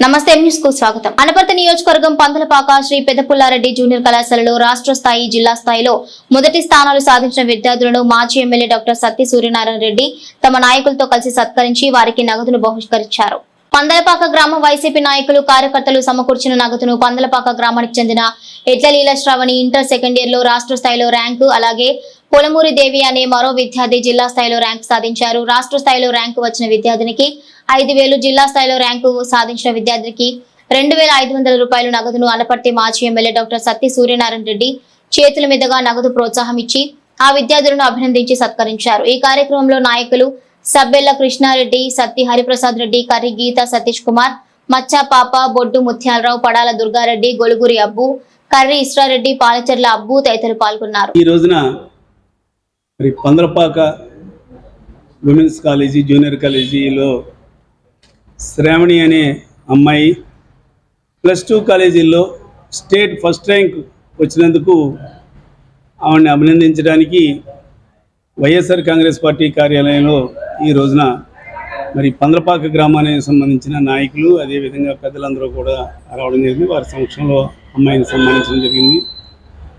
నమస్తే న్యూస్ కు స్వాగతం. అనపర్తి నియోజకవర్గం పందలపాక శ్రీ పెదపుల్లారెడ్డి జూనియర్ కళాశాలలో రాష్ట్ర స్థాయి, జిల్లా స్థాయిలో మొదటి స్థానాలు సాధించిన విద్యార్థులను మాజీ ఎమ్మెల్యే డాక్టర్ సత్తి సూర్యనారాయణ రెడ్డి తమ నాయకులతో కలిసి సత్కరించి వారికి నగదును బహుష్కరించారు. పందలపాక గ్రామ వైసీపీ నాయకులు, కార్యకర్తలు సమకూర్చిన నగదును పందలపాక గ్రామానికి చెందిన ఎట్లలీల శ్రావణి ఇంటర్ సెకండ్ ఇయర్ లో రాష్ట్ర స్థాయిలో ర్యాంకు, అలాగే పొలమూరి దేవి అనే మరో విద్యార్థి జిల్లా స్థాయిలో ర్యాంకు సాధించారు. రాష్ట్ర స్థాయిలో ర్యాంకు వచ్చిన విద్యార్థినికి 5,000, జిల్లా స్థాయిలో ర్యాంకు సాధించిన విద్యార్థికి 2,500 రూపాయలు నగదును అనపర్తి మాజీ ఎమ్మెల్యే డాక్టర్ సత్తి సూర్యనారాయణ రెడ్డి చేతుల మీదుగా నగదు ప్రోత్సాహం ఇచ్చి ఆ విద్యార్థులను అభినందించి సత్కరించారు. ఈ కార్యక్రమంలో నాయకులు సబ్బెల్ల కృష్ణారెడ్డి, సత్తి హరిప్రసాద్ రెడ్డి, కర్రి గీత సతీష్ కుమార్, మచ్చా పాప, బొడ్డు ముత్యాలరావు, పడాల దుర్గారెడ్డి, గొలుగురి అబ్బు, కర్రి ఇస్రారెడ్డి, పాలచెర్ల అబ్బు తదితరులు పాల్గొన్నారు. ఈ రోజున మరి పందలపాక విమెన్స్ కాలేజీ, జూనియర్ కాలేజీలో శ్రావణి అనే అమ్మాయి +2 కాలేజీల్లో స్టేట్ ఫస్ట్ ర్యాంక్ వచ్చినందుకు ఆవిడని అభినందించడానికి వైఎస్ఆర్ కాంగ్రెస్ పార్టీ కార్యాలయంలో ఈ రోజున మరి పందలపాక గ్రామానికి సంబంధించిన నాయకులు, అదేవిధంగా పెద్దలందరూ కూడా రావడం జరిగింది. వారి సమక్షంలో అమ్మాయిని సన్మానించడం జరిగింది.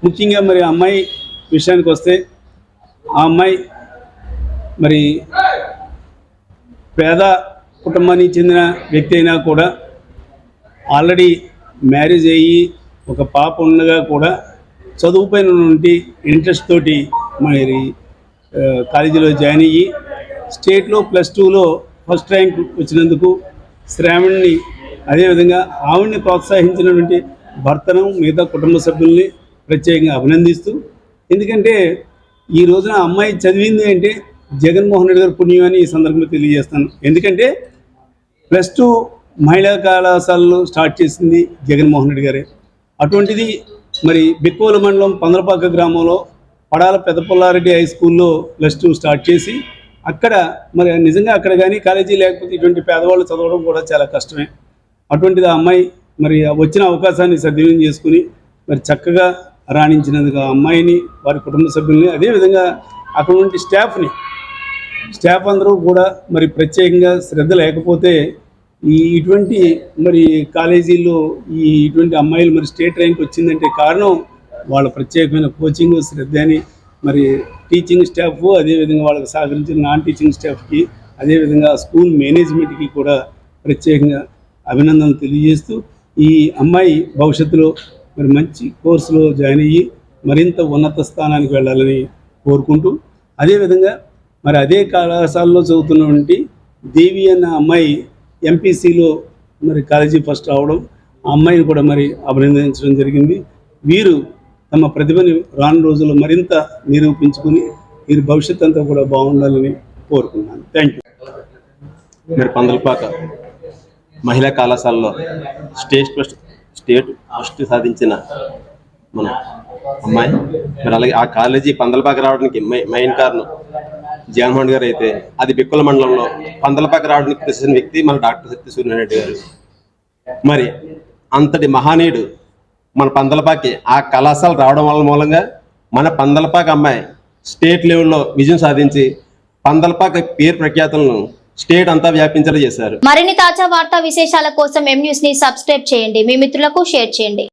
ముఖ్యంగా మరి అమ్మాయి విషయానికి వస్తే, ఆ అమ్మాయి మరి పేద కుటుంబానికి చెందిన వ్యక్తి అయినా కూడా ఆల్రెడీ మ్యారేజ్ అయ్యి ఒక పాప ఉండగా కూడా చదువుపైన నుండి ఇంట్రెస్ట్ తోటి మరి కాలేజీలో జాయిన్ అయ్యి స్టేట్లో +2లో ఫస్ట్ ర్యాంక్ వచ్చినందుకు శ్రావణిని, అదేవిధంగా ఆవిడ్ని ప్రోత్సహించినటువంటి భర్తను, మిగతా కుటుంబ సభ్యుల్ని ప్రత్యేకంగా అభినందిస్తూ, ఎందుకంటే ఈ రోజున అమ్మాయి చదివింది అంటే జగన్మోహన్ రెడ్డి గారి పుణ్యం అని ఈ సందర్భంగా తెలియజేస్తాను. ఎందుకంటే +2 మహిళా కళాశాలలో స్టార్ట్ చేసింది జగన్మోహన్ రెడ్డి గారే. అటువంటిది మరి బిక్కోల మండలం పందలపాక గ్రామంలో పడాల పెదపుల్లారెడ్డి హై స్కూల్లో +2 స్టార్ట్ చేసి అక్కడ మరి నిజంగా అక్కడ కానీ కాలేజీ లేకపోతే ఇటువంటి పేదవాళ్ళు చదవడం కూడా చాలా కష్టమే. అటువంటిది ఆ అమ్మాయి మరి వచ్చిన అవకాశాన్ని సద్వినియోగం చేసుకుని మరి చక్కగా రాణించినందుకు ఆ అమ్మాయిని, వారి కుటుంబ సభ్యుల్ని, అదేవిధంగా అక్కడ నుండి స్టాఫ్ అందరూ కూడా మరి ప్రత్యేకంగా శ్రద్ధ లేకపోతే ఇటువంటి మరి కాలేజీల్లో ఇటువంటి అమ్మాయిలు మరి స్టేట్ ర్యాంక్ వచ్చిందంటే కారణం వాళ్ళ ప్రత్యేకమైన కోచింగ్, శ్రద్ధ అని మరి టీచింగ్ స్టాఫ్, అదేవిధంగా వాళ్ళకి సహకరించిన నాన్ టీచింగ్ స్టాఫ్కి, అదేవిధంగా స్కూల్ మేనేజ్మెంట్కి కూడా ప్రత్యేకంగా అభినందనలు తెలియజేస్తూ, ఈ అమ్మాయి భవిష్యత్తులో మరి మంచి కోర్సులో జాయిన్ అయ్యి మరింత ఉన్నత స్థానానికి వెళ్ళాలని కోరుకుంటూ, అదేవిధంగా మరి అదే కళాశాలలో చదువుతున్నటువంటి దేవి అన్న అమ్మాయి ఎంపీసీలో మరి కాలేజీ ఫస్ట్ రావడం, ఆ అమ్మాయిని కూడా మరి అభినందించడం జరిగింది. వీరు తమ ప్రతిభని రాను రోజుల్లో మరింత నిరూపించుకుని వీరి భవిష్యత్ అంతా కూడా బాగుండాలని కోరుకున్నాను. Thank you. మరి పందలపాక మహిళా కళాశాలలో స్టేట్ ఫస్ట్ సాధించిన మన అమ్మాయి, మరి అలాగే ఆ కాలేజీ పందలపాక రావడానికి మెయిన్ కారణం జగన్మోహన్ గారు అయితే, అది బిక్కుల మండలంలో పందలపాక రావడానికి ప్రసిద్ధ వ్యక్తి మన డాక్టర్ సత్తి సూర్యనారాయణ రెడ్డి గారు. మరి అంతటి మహానీయుడు మన పందలపాకి ఆ కళాశాల రావడం వల్ల మూలంగా మన పందలపాక అమ్మాయి స్టేట్ లెవెల్లో విజయం సాధించి పందలపాక పేరు ప్రఖ్యాతులను స్టేట్ అంతా వ్యాపించేలా చేశారు. మరిన్ని తాజా వార్తా విశేషాల కోసం M News ని సబ్స్క్రైబ్ చేయండి, మీ మిత్రులకు షేర్ చేయండి.